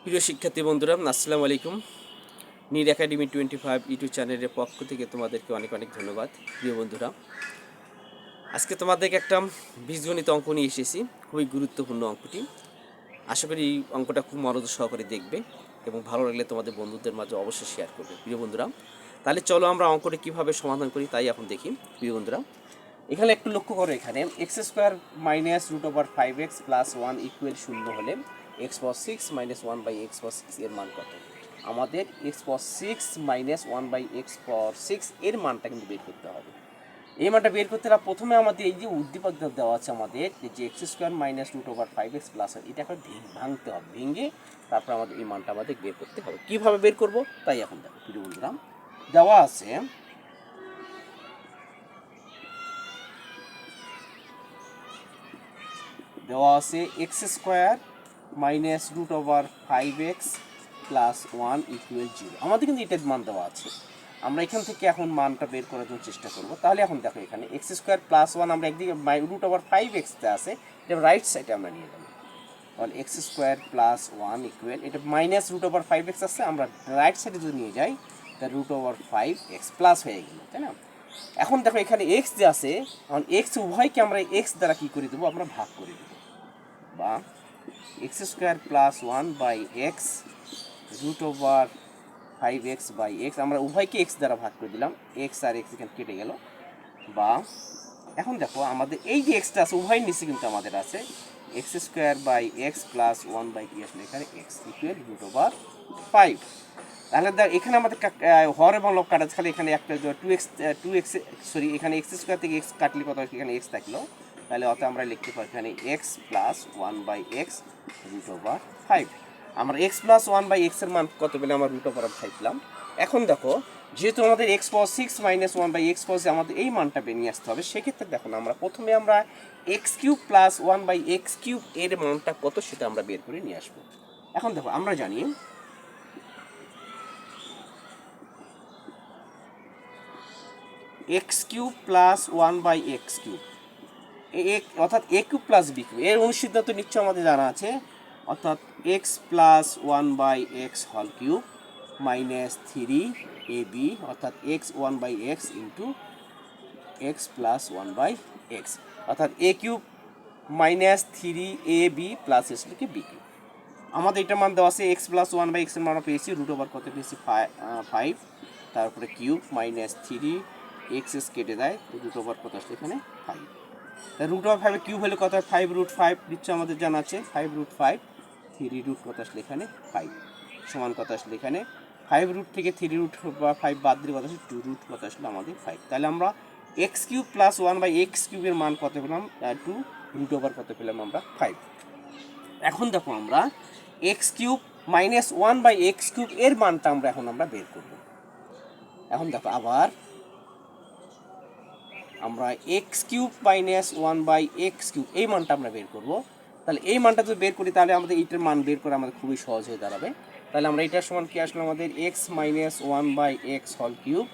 প্রিয় শিক্ষার্থী বন্ধুরা, আসসালামু আলাইকুম। নীর একাডেমি 25 ইউটিউব চ্যানেলের পক্ষ থেকে তোমাদেরকে অনেক অনেক ধন্যবাদ। প্রিয় বন্ধুরা, আজকে তোমাদেরকে একটা বীজগণিত অঙ্ক নিয়ে এসেছি, খুবই গুরুত্বপূর্ণ অঙ্কটি। আশা করি এই অঙ্কটা খুব মনোযোগ সহকারে দেখবে এবং ভালো লাগলে তোমাদের বন্ধুদের মাঝে অবশ্যই শেয়ার করবে। প্রিয় বন্ধুরা, তাহলে চলো আমরা অঙ্কটি কীভাবে সমাধান করি তাই এখন দেখি। প্রিয় বন্ধুরা, এখানে একটু লক্ষ্য করো, এখানে x square minus root over 5x plus 1 equal 0 হলে x power 6 minus 1 by x power 6 এর মান কত? আমাদের x power 6 minus 1 by x power 6 এর মানটা কিন্তু বের করতে হবে। এই মানটা বের করতে হলে প্রথমে আমাদের এই যে উদ্দীপক দেওয়া আছে আমাদের যে x square minus root over 5x plus 1, এটা এখন ভাঙতে হবে, ভেঙে তারপর আমাদের এই মানটা আমাদের বের করতে হবে। কীভাবে বের করব তাই এখন দেখো। প্রিয় বন্ধুরা, দেওয়া আছে x square minus root over 5x plus 1 equal 0। আমাদের কিন্তু এটার মান দেওয়া আছে, আমরা এখান থেকে এখন মানটা বের করার জন্য চেষ্টা করব। তাহলে এখন দেখো, এখানে এক্স স্কোয়ার প্লাস 1 আমরা একদিকে রুট ওভার 5xতে আছে, এটা রাইট সাইডে আমরা নিয়ে যাবো। তাহলে এক্স স্কোয়ার প্লাস 1 ইকুয়াল, এটা মাইনাস রুট ওভার 5x আছে, আমরা রাইট সাইডে যদি নিয়ে যাই তা রুট ওভার 5x প্লাস হয়ে গেল, তাই না? এখন দেখো, এখানে এক্স যে আছে, এখন এক্স উভয়কে আমরা এক্স দ্বারা কী করে দেবো, আমরা ভাগ করে দেবো, বা x square plus 1 by x root over 5x by x, আমরা উভয়কে এক্স দ্বারা ভাগ করে দিলাম, এক্স আর এক্স এখানে কেটে গেল। বা এখন দেখো, আমাদের এই যে এক্সটা আছে উভয়ের নিচে কিন্তু আমাদের আছে x square by x plus 1 by কি আসলে এখানে এক্স ইকুয়াল রুট ওভার 5। তাহলে এখানে আমাদের হর এবং লব কাটা, খালি এখানে একটা 2x সরি, এখানে এক্স স্কোয়ার থেকে এক্স কাটলে কত, এখানে এক্স থাকলো, তাহলে অত আমরা লিখতে পারি এখানে x plus 1 by x root over 5। আমরা এক্স প্লাস 1 বাই এক্সের মান কত পেলে, আমরা রুট ওভার 5 পেলাম। এখন দেখো, যেহেতু আমাদের x power 6 minus 1 by x power, আমাদের এই মানটা বেরিয়ে আসতে হবে। সেক্ষেত্রে দেখো না, আমরা প্রথমে আমরা x cube plus 1 by x cube এর মানটা কত সেটা আমরা বের করে নিয়ে আসবো। এখন দেখো, আমরা জানি x cube plus 1 by x cube, অর্থাৎ a cube plus b cube, এর অনুসিদ্ধান্ত নিশ্চয় আমাদের জানা আছে, অর্থাৎ এক্স প্লাস 1 বাই এক্স হল কিউব মাইনাস 3ab, অর্থাৎ x 1 by x into x plus 1 by x, অর্থাৎ a cube minus 3ab plus এস লিখে বি কিউব। আমাদের এটার মান দেওয়া আছে এক্স প্লাস 1 বাই এক্সের মান পেয়েছি রুট ওভার কত পেয়েছি 5, তারপরে কিউব মাইনাস 3 এক্স কেটে দেয়, রুট ওভার কত আসলে এখানে 5। রুট ওভার 5 কিউব হলে কত হয় 5 রুট 5, নিশ্চয় আমাদের জানা আছে 5 রুট 5, 3 রুট কত আসলে এখানে 5 সমান কত আসলে এখানে 5 রুট থেকে 3 রুট বা 5 বাদ দিলে কত আসলে 2 রুট কত আসলে আমাদের 5। তাহলে আমরা x cube plus 1 by x কিউবের মান কত পেলাম 2, রুট ওভার কত পেলাম আমরা 5। এখন দেখো, আমরা x cube minus 1 by x cube এর মানটা আমরা বের করব। এখন দেখো, আবার আমরা x cube minus 1 by x cube এই মানটা আমরা বের করব। তাহলে এই মানটা যদি বের করি তাহলে আমাদের এইটার মান বের করা আমাদের খুবই সহজ হয়ে দাঁড়াবে। তাহলে আমরা এটার সমান কি আসলে আমাদের এক্স মাইনাস 1 বাই এক্স হল cube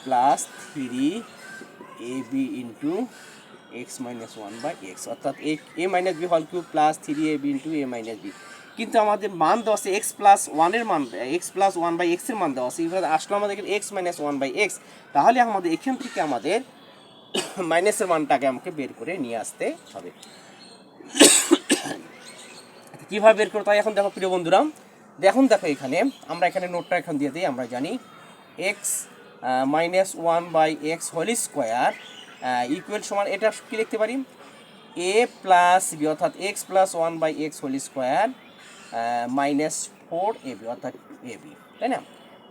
plus 3ab into x minus 1 by x, অর্থাৎ এ মাইনাস বি হল cube plus 3ab into a minus b. কিন্তু আমাদের মান দেওয়া আছে এক্স প্লাস 1 এর মান, এক্স প্লাস 1 বাই এক্সের মান দেওয়া আছে, এবার আসলে আমাদের এক্স মাইনাস 1 বাই এক্স। তাহলে আমাদের এখান থেকে আমাদের মাইনাসের মানটাকে আমাকে বের করে নিয়ে আসতে হবে। কীভাবে বের করতে হয় এখন দেখো প্রিয় বন্ধুরা, দেখো এখানে আমরা এখানে নোটটা এখন দিয়ে দিই। আমরা জানি x minus 1 by x whole square equal সমান, এটা কী লিখতে পারি এ প্লাস বি, অর্থাৎ x plus 1 by x whole square minus 4ab, অর্থাৎ এ বি, তাই না?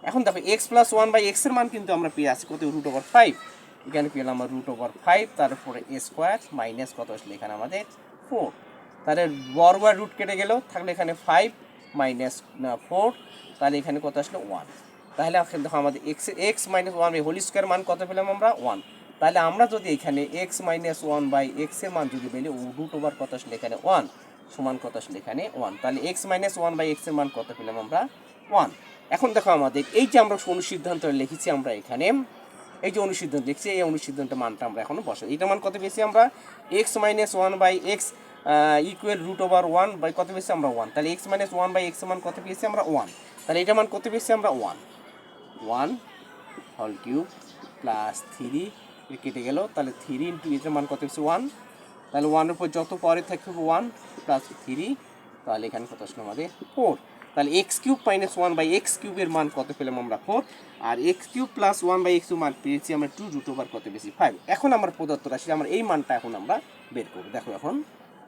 এখন দেখো এক্স প্লাস 1 বাই এক্সের মান কিন্তু আমরা পেয়ে আসছি কত, রুট ওভার 5। এখানে পেলাম আমরা রুট ওভার 5, তারপরে এ স্কোয়ার মাইনাস কত আসলে এখানে আমাদের 4। তাহলে বর্গ আর রুট কেটে গেল, থাকলে এখানে 5 মাইনাস 4, তাহলে এখানে কত আসলে 1। তাহলে দেখো আমাদের x minus 1 by whole square মান কত পেলাম আমরা 1। তাহলে আমরা যদি এখানে এক্স মাইনাস 1 বাই এক্সের মান যদি পেলে রুট ওভার কত আসলে এখানে 1 সমান কত আসলে এখানে 1। তাহলে এক্স মাইনাস 1 বাই এক্সের মান কত পেলাম আমরা 1। এখন দেখো, আমাদের এই যে আমরা অনুসিদ্ধান্ত লিখেছি, আমরা এখানে এই যে অনুসিদ্ধান্ত লিখছি, এই অনুসিদ্ধান্তের মানটা আমরা এখনো বসাই। এইটার মান কত পেয়েছি আমরা x minus 1 by x equal root over 1 by কত পেয়েছি আমরা 1, তাহলে x মাইনাস 1 বাই এক্স মান কত পেয়েছি আমরা 1, তাহলে এটা মান কত পেয়েছি আমরা 1 হোল কিউব প্লাস 3 কেটে গেল, তাহলে 3 ইন্টু এটার মান কত পেয়েছি 1, তাহলে 1 এর উপর যত পরে থাকবে 1 প্লাস 3, তাহলে এখানে কত আসলো আমাদের 4, তাহলে x cube minus 1 by x কিউবের মান কত পেলাম আমরা 4, আর x cube plus 1 by x মান পেয়েছি আমরা 2 রুট ওভার কত বেশি 5। এখন আমরা প্রদত্ত রাশি আমরা এই মানটা এখন আমরা বের করব। দেখো এখন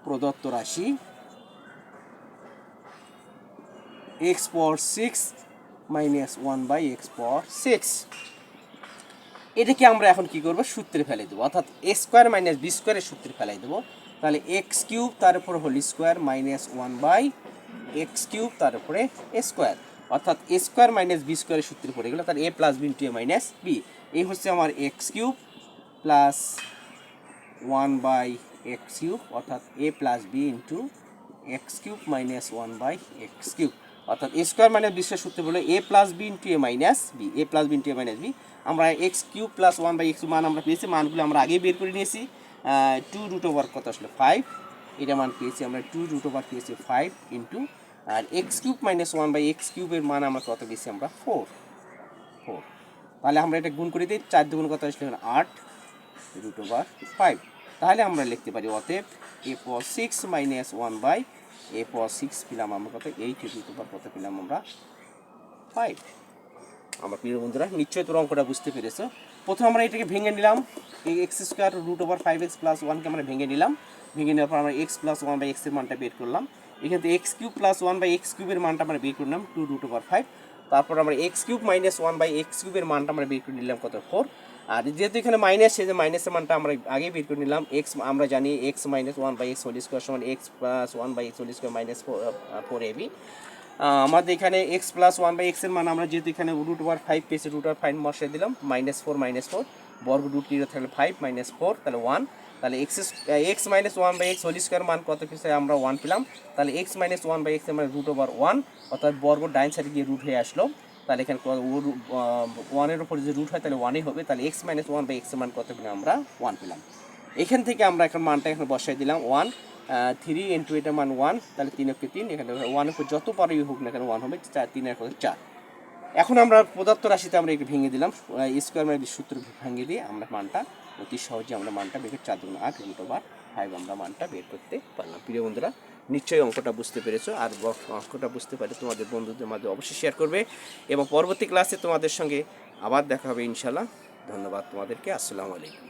প্রদত্ত রাশি x power 6 minus 1 by x power 6, এটাকে আমরা এখন কি করব সূত্রে ফেলে দেবো, অর্থাৎ এ স্কোয়ার মাইনাস বি স্কোয়ারের সূত্রে ফেলাই দেবো। তাহলে এক্স কিউব তার উপর whole square minus 1 by x cube তার উপরে এ স্কোয়ার, অর্থাৎ এ স্কোয়ার মাইনাস বি স্কোয়ারের সূত্রে পড়ে গেলো, তাহলে a plus b into a minus b, এই হচ্ছে আমার x cube plus 1 by x cube, অর্থাৎ a plus b into x cube minus 1 by x cube, অর্থাৎ a square minus b square সূত্রে বলে a plus b into a minus b, a plus b into a minus b. আমরা x cube plus 1 by x মান আমরা পেয়েছি, মানগুলো আমরা আগেই বের করে নিয়েছি। 2 রুট ওভার কত আসলে 5, এটা মান পেয়েছি আমরা 2 রুট ওভার পেয়েছি 5 ইন্টু, আর x cube minus 1 by x কিউবের মান আমরা কত পেয়েছি আমরা 4, তাহলে আমরা এটা গুণ করে দিই, 4 দুগুণ কত আসলে 8 রুট ওভার 5, তাহলে আমরা লিখতে পারি অতএব এ পাওয়ার 6 মাইনাস 1 বাই এ পাওয়ার 6 পেলাম আমরা কত 8 রুট ওভার কত পেলাম আমরা 5। আমার প্রিয় বন্ধুরা নিশ্চয়ই তোর অঙ্কটা বুঝতে পেরেছো। প্রথমে আমরা এটাকে ভেঙে নিলাম, এই x square root over 5x plus 1কে আমরা ভেঙে নিলাম, ভেঙে নেওয়ার পর আমরা এক্স প্লাস 1 বাই এক্সের মানটা বের করলাম, এখান থেকে x cube plus 1 by x কিউবের মানটা আমরা বের করলাম 2 রুট ওভার 5, তারপর আমরা x cube minus 1 by x কিউবের মানটা আমরা বের করে নিলাম কত 4, আর যেহেতু এখানে মাইনাস সেই যে মাইনাসের মানটা আমরা আগে বের করে নিলাম, এক্স আমরা জানি x minus 1 by x whole square সমান x plus 1 by x whole square minus 4ab। আমাদের এখানে এক্স প্লাস 1 বাই এক্সের মান আমরা যেহেতু এখানে রুট ওভার 5 পেয়েছি, রুট ওভার 5 বসিয়ে দিলাম, -4 বর্গ রুট নিয়ে থাকলে 5 -4 তাহলে 1, তাহলে x minus 1 by x whole square মান কত পেয়েছে আমরা 1 পেলাম, তাহলে এক্স মাইনাস 1 বাই এক্সের মানে রুট ওভার 1, অর্থাৎ বর্গ ডাইন সাইডে গিয়ে রুট হয়ে আসলো, তাহলে এখানে 1-এর উপরে যে রুট হয় তাহলে 1ই হবে, তাহলে এক্স মাইনাস 1 বাই এক্সের মান কত পেলাম আমরা 1 পেলাম। এখান থেকে আমরা এখন মানটা এখানে বসাই দিলাম 1, 3 ইন্টু এটার মান 1, তাহলে 3 কে 3, এখানে 1-এর উপর যত পারেই হোক না কেন 1 হবে, 3 কত 4। এখন আমরা প্রদত্ত রাশিতে আমরা একটু ভেঙে দিলাম, স্কোয়ার মাইনাস সূত্র ভেঙে দিয়ে আমরা মানটা অতি সহজে আমরা মানটা বের করে 4 দুগুণ 8 রুট ওভার 5 আমরা মানটা বের করতে পারলাম। প্রিয় বন্ধুরা নিশ্চয়ই অঙ্কটা বুঝতে পেরেছো, আর অঙ্কটা বুঝতে পারলে তোমাদের বন্ধুদের মাঝে অবশ্যই শেয়ার করবে, এবং পরবর্তী ক্লাসে তোমাদের সঙ্গে আবার দেখা হবে ইনশাল্লাহ। ধন্যবাদ তোমাদেরকে, আসসালামু আলাইকুম।